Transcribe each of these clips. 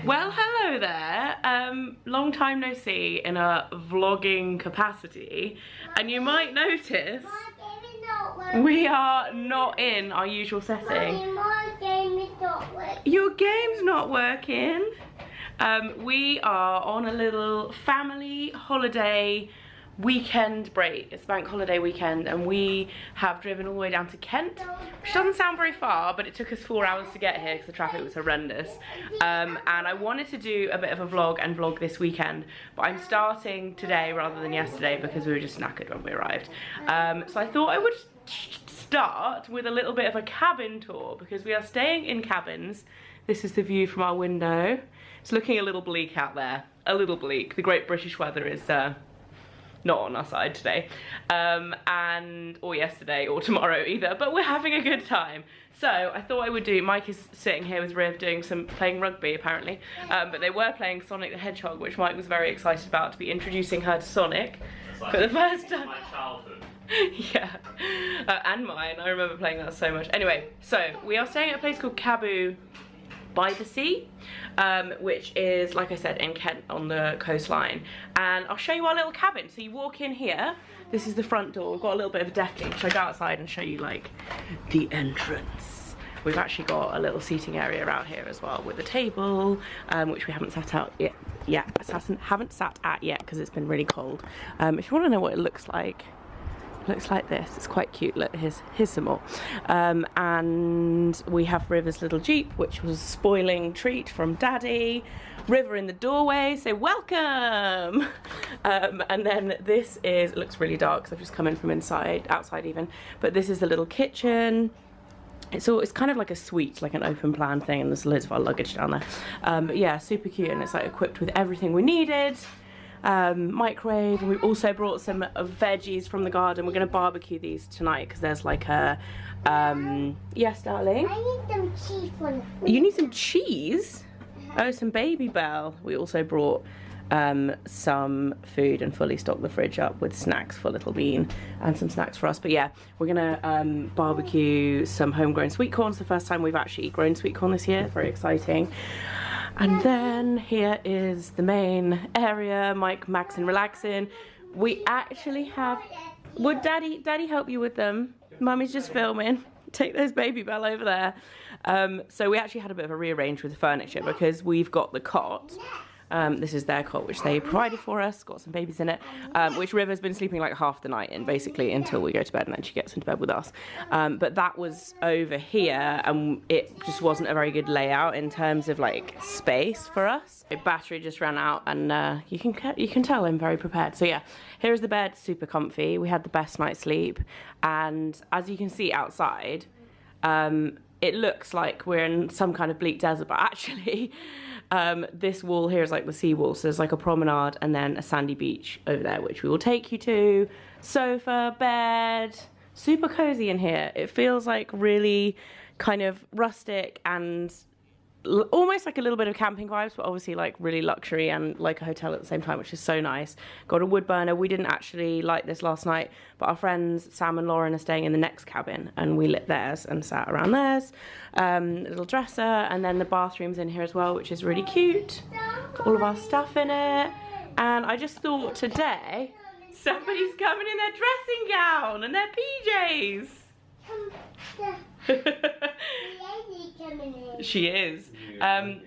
Well, hello there. Long time no see in a vlogging capacity, and you might notice we are not in our usual setting. Your game's not working. We are on a little family holiday weekend break. It's bank holiday weekend, and we have driven all the way down to Kent, which doesn't sound very far, but it took us 4 hours to get here because the traffic was horrendous. And I wanted to do a bit of a vlog and vlog this weekend, but I'm starting today rather than yesterday because we were just knackered when we arrived. So I thought I would start with a little bit of a cabin tour because we are staying in cabins. This is the view from our window. It's looking a little bleak out there, a little bleak. The great British weather is not on our side today, or yesterday or tomorrow either, but we're having a good time. So I thought I would do, Mike is sitting here with Riv playing rugby apparently, but they were playing Sonic the Hedgehog, which Mike was very excited about, to be introducing her to Sonic for the first time. My childhood. Yeah, and mine. I remember playing that so much. Anyway, so we are staying at a place called CABU by the sea, which is, like I said, in Kent on the coastline, and I'll show you our little cabin. So you walk in here, this is the front door. We've got a little bit of a decking. Should I go outside and show you like the entrance? We've actually got a little seating area out here as well with a table, which we haven't sat out yet. Yeah, haven't sat at yet because it's been really cold. If you want to know what it looks like this. It's quite cute. Look, here's some more. And we have River's little Jeep, which was a spoiling treat from Daddy. River in the doorway, say welcome. And then this is, it looks really dark because I've just come in from outside even, but this is the little kitchen. It's kind of like a suite, like an open plan thing, and there's loads of our luggage down there. But yeah, super cute, and it's like equipped with everything we needed. Microwave, and we've also brought some veggies from the garden. We're going to barbecue these tonight because there's like a yes darling, I need some cheese for the food. You need some cheese? Oh, some Baby Bell. We also brought some food and fully stocked the fridge up with snacks for Little Bean and some snacks for us. But yeah, we're gonna barbecue some homegrown sweet corn. It's the first time we've actually grown sweet corn this year. Very exciting. And then here is the main area, Mike, Max and relaxing. We actually have, would Daddy help you with them? Mummy's just filming. Take those Baby Bell over there. So we actually had a bit of a rearrange with the furniture because we've got the cot. This is their cot, which they provided for us, got some babies in it, which River's been sleeping like half the night in, basically, until we go to bed, and then she gets into bed with us. But that was over here, and it just wasn't a very good layout in terms of like space for us. The battery just ran out, and you can tell I'm very prepared. So yeah, here's the bed, super comfy. We had the best night's sleep, and as you can see outside, it looks like we're in some kind of bleak desert, but actually this wall here is like the sea wall, so there's like a promenade and then a sandy beach over there, which we will take you to. Sofa, bed, super cozy in here. It feels like really kind of rustic and almost like a little bit of camping vibes, but obviously like really luxury and like a hotel at the same time, which is so nice. Got a wood burner. We didn't actually light this last night, but our friends Sam and Lauren are staying in the next cabin, and we lit theirs and sat around theirs. Little dresser, and then the bathroom's in here as well, which is really cute. Got all of our stuff in it. And I just thought today somebody's coming in their dressing gown and their PJs. She is.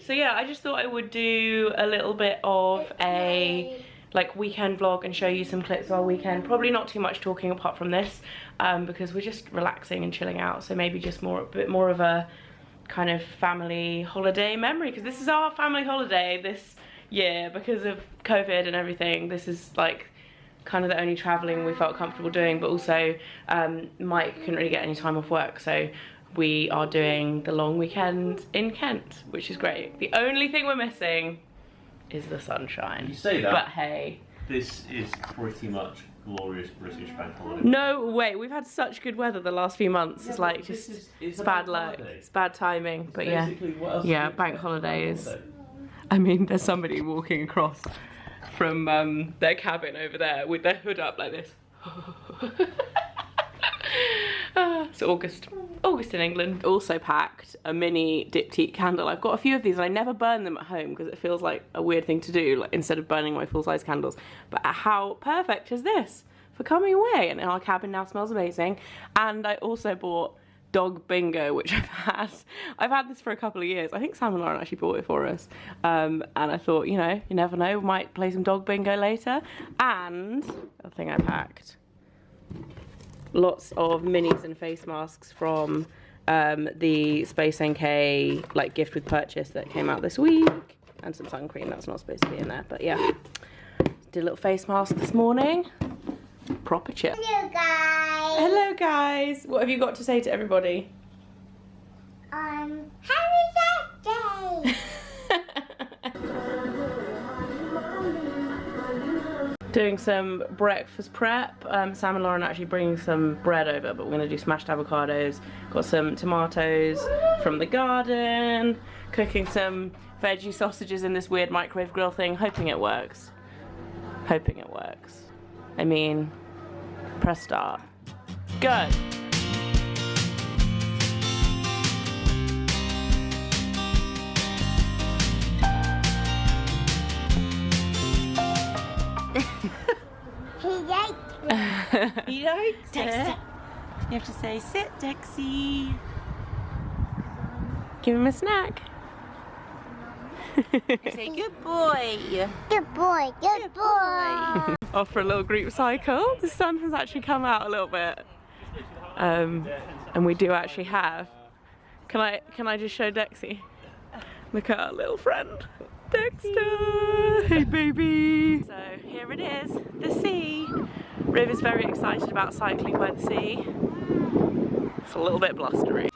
So yeah, I just thought I would do a little bit of a like weekend vlog and show you some clips of our weekend. Probably not too much talking apart from this, because we're just relaxing and chilling out. So maybe just a bit more of a kind of family holiday memory, because this is our family holiday this year because of COVID and everything. This is like kind of the only traveling we felt comfortable doing, but also Mike couldn't really get any time off work, so we are doing the long weekend in Kent, which is great. The only thing we're missing is the sunshine. You say that, but hey, this is pretty much glorious British bank holiday. No way, we've had such good weather the last few months. Yeah, it's like it's bad luck, it's bad timing, but yeah, bank holidays. I mean, there's somebody walking across from their cabin over there with their hood up like this. It's August in England. Also packed a mini diptyque candle. I've got a few of these and I never burn them at home because it feels like a weird thing to do, like, instead of burning my full-size candles. But how perfect is this for coming away? And our cabin now smells amazing. And I also bought dog bingo, which I've had this for a couple of years. I think Sam and Lauren actually bought it for us, and I thought, you know, you never know, we might play some dog bingo later. And the thing I packed, lots of minis and face masks from the Space NK like gift with purchase that came out this week, and some sun cream that's not supposed to be in there, but yeah, did a little face mask this morning. Proper chill. Hello guys. Hello guys. What have you got to say to everybody? Happy birthday. Doing some breakfast prep. Sam and Lauren are actually bringing some bread over, but we're going to do smashed avocados. Got some tomatoes from the garden. Cooking some veggie sausages in this weird microwave grill thing. Hoping it works. Hoping it works. I mean, press start. Go! He likes it. He likes it. You have to say, sit, Dexy. Give him a snack. Say, good boy. Good boy. Good boy. Off for a little group cycle. The sun has actually come out a little bit, and we do actually have. Can I just show Dexy? Look at our little friend, Dexter. Hey baby. So here it is, the sea. Riv is very excited about cycling by the sea. It's a little bit blustery.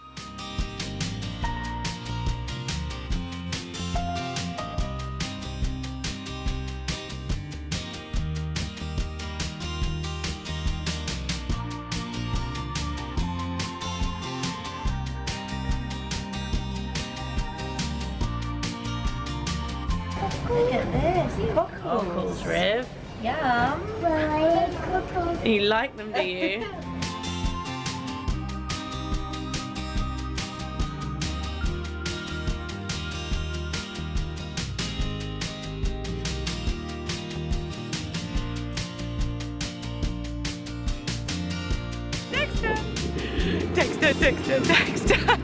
Look at this, Cockles, Riv. Yum. You like them, do you? Dexter! Dexter, Dexter, Dexter!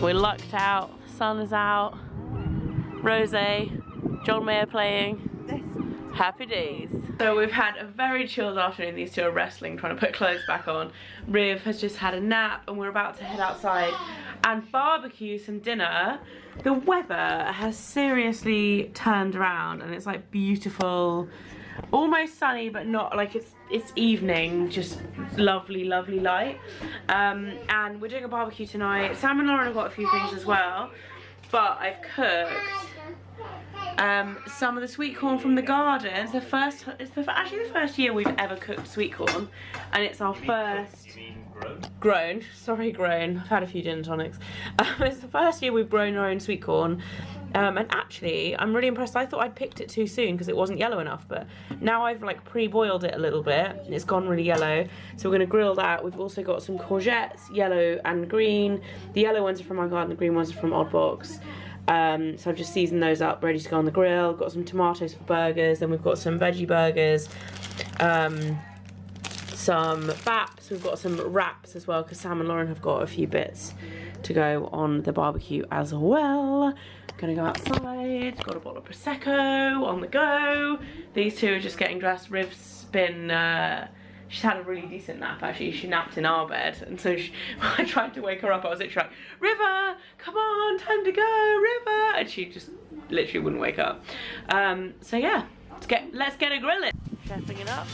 We're lucked out, the sun is out, rosé, John Mayer playing, happy days. So we've had a very chilled afternoon. These two are wrestling, trying to put clothes back on. Riv has just had a nap and we're about to head outside and barbecue some dinner. The weather has seriously turned around and it's like beautiful, almost sunny, but not like it's evening, just lovely light. And we're doing a barbecue tonight. Sam and Lauren have got a few things as well, but I've cooked some of the sweet corn from the garden. It's actually the first year we've ever cooked sweet corn, and it's our first grown. I've had a few gin and tonics. It's the first year we've grown our own sweet corn. And actually, I'm really impressed. I thought I'd picked it too soon because it wasn't yellow enough, but now I've like pre-boiled it a little bit and it's gone really yellow. So we're gonna grill that. We've also got some courgettes, yellow and green. The yellow ones are from our garden, the green ones are from Oddbox. So I've just seasoned those up, ready to go on the grill. Got some tomatoes for burgers, then we've got some veggie burgers, some baps, we've got some wraps as well because Sam and Lauren have got a few bits to go on the barbecue as well. Gonna go outside, got a bottle of Prosecco on the go. These two are just getting dressed. Riv's been, she's had a really decent nap actually. She napped in our bed, and so I tried to wake her up. I was literally like, River, come on, time to go, River. And she just literally wouldn't wake up. So yeah, let's get a grilling. Chefing it up.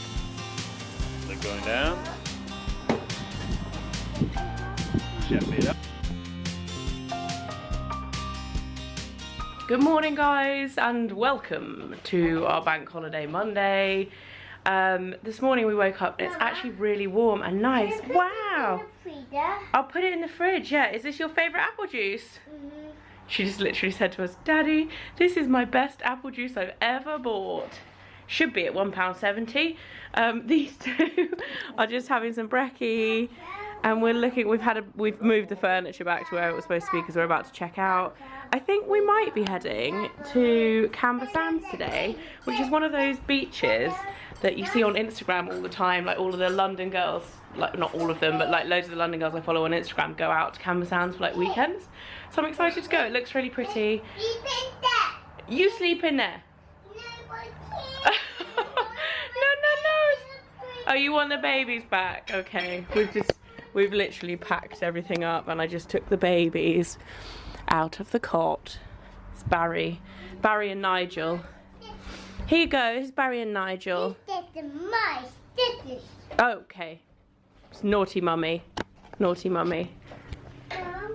They're going down. Chefing it up. Good morning guys and welcome to our bank holiday Monday. This morning we woke up and it's actually really warm and nice. Wow! I'll put it in the fridge, yeah. Is this your favourite apple juice? She just literally said to us, Daddy, this is my best apple juice I've ever bought. Should be at £1.70. These two are just having some brekkie, and we're looking. We've moved the furniture back to where it was supposed to be because we're about to check out. I think we might be heading to Camber Sands today, which is one of those beaches that you see on Instagram all the time. Like all of the London girls, like not all of them, but like loads of the London girls I follow on Instagram go out to Camber Sands for like weekends. So I'm excited to go. It looks really pretty. You sleep in there. No. Oh, you want the babies back? Okay. We've literally packed everything up, and I just took the babies out of the cot. It's Barry and Nigel. Here you go. This is Barry and Nigel. Okay. It's naughty mummy. Naughty mummy.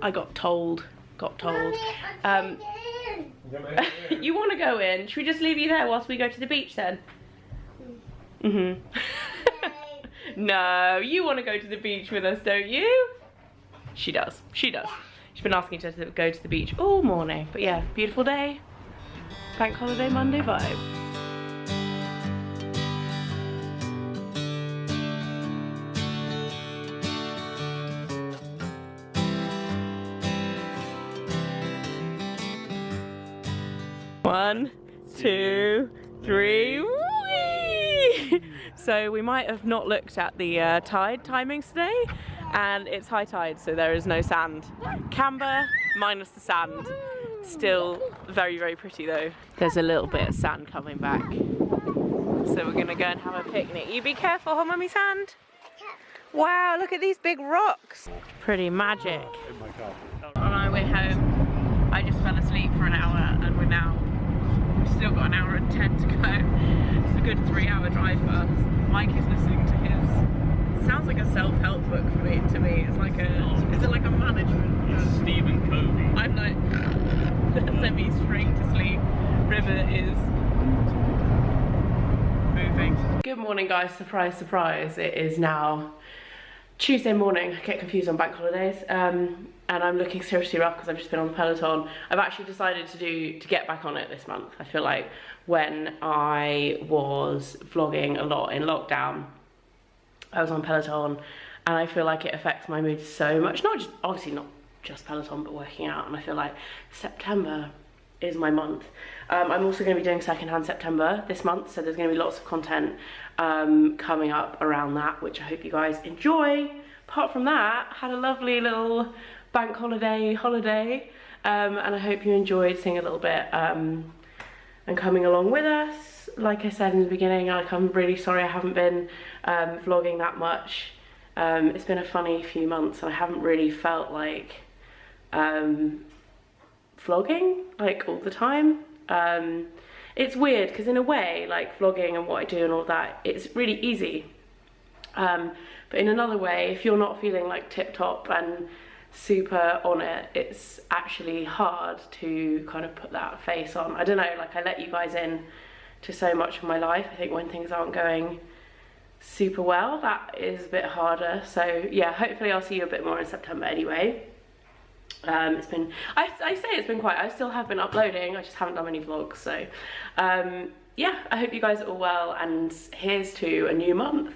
I got told. You want to go in? Should we just leave you there whilst we go to the beach then? No, you want to go to the beach with us, don't you? She does. She's been asking to go to the beach all morning. But yeah, beautiful day. Bank holiday Monday vibe. One, two, three. Whee! So we might have not looked at the tide timings today, and it's high tide, so there is no sand. Camber minus the sand. Still very, very pretty though. There's a little bit of sand coming back. So we're gonna go and have a picnic. You be careful, huh, Mummy Sand? Wow, look at these big rocks. Pretty magic. On our way home, I just fell asleep for an hour, and we've still got an hour and 10 to go. It's a good 3-hour drive for us. Mike is listening to his, sounds like a self-help book to me. It's like is it like a management book? Stephen Covey. I'm like, sent me straight to sleep. River is moving. Good morning guys, surprise, surprise. It is now Tuesday morning. I get confused on bank holidays. And I'm looking seriously rough because I've just been on the Peloton. I've actually decided to get back on it this month. I feel like when I was vlogging a lot in lockdown, I was on Peloton, and I feel like it affects my mood so much. Obviously not just Peloton, but working out. And I feel like September is my month. I'm also going to be doing secondhand September this month, so there's going to be lots of content coming up around that, which I hope you guys enjoy. Apart from that, had a lovely little bank holiday, and I hope you enjoyed seeing a little bit and coming along with us. Like I said in the beginning, I'm really sorry I haven't been vlogging that much. It's been a funny few months, and I haven't really felt like vlogging like all the time. It's weird because in a way, like vlogging and what I do and all that, it's really easy. But in another way, if you're not feeling like tip top and super on it, it's actually hard to kind of put that face on. I don't know, like I let you guys in to so much of my life. I think when things aren't going super well, that is a bit harder. So yeah, hopefully I'll see you a bit more in September anyway. It's been, I say it's been quiet. I still have been uploading, I just haven't done many vlogs. So yeah, I hope you guys are all well, and here's to a new month.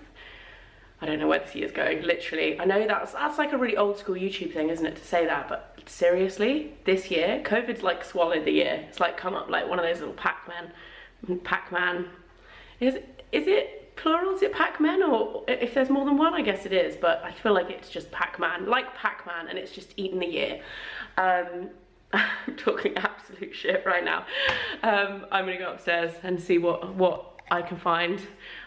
I don't know where this year's going, literally. I know that's like a really old school YouTube thing, isn't it, to say that, but seriously, this year, COVID's like swallowed the year. It's like come up like one of those little Pac-Man. Is it plural? Is it Pac-Man? Or if there's more than one, I guess it is, but I feel like it's just Pac-Man, like Pac-Man, and it's just eaten the year. I'm talking absolute shit right now. I'm gonna go upstairs and see what I can find.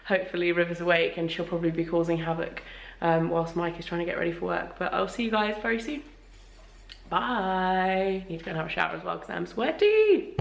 Hopefully River's awake, and she'll probably be causing havoc whilst Mike is trying to get ready for work. But I'll see you guys very soon. Bye. Need to go and have a shower as well because I'm sweaty.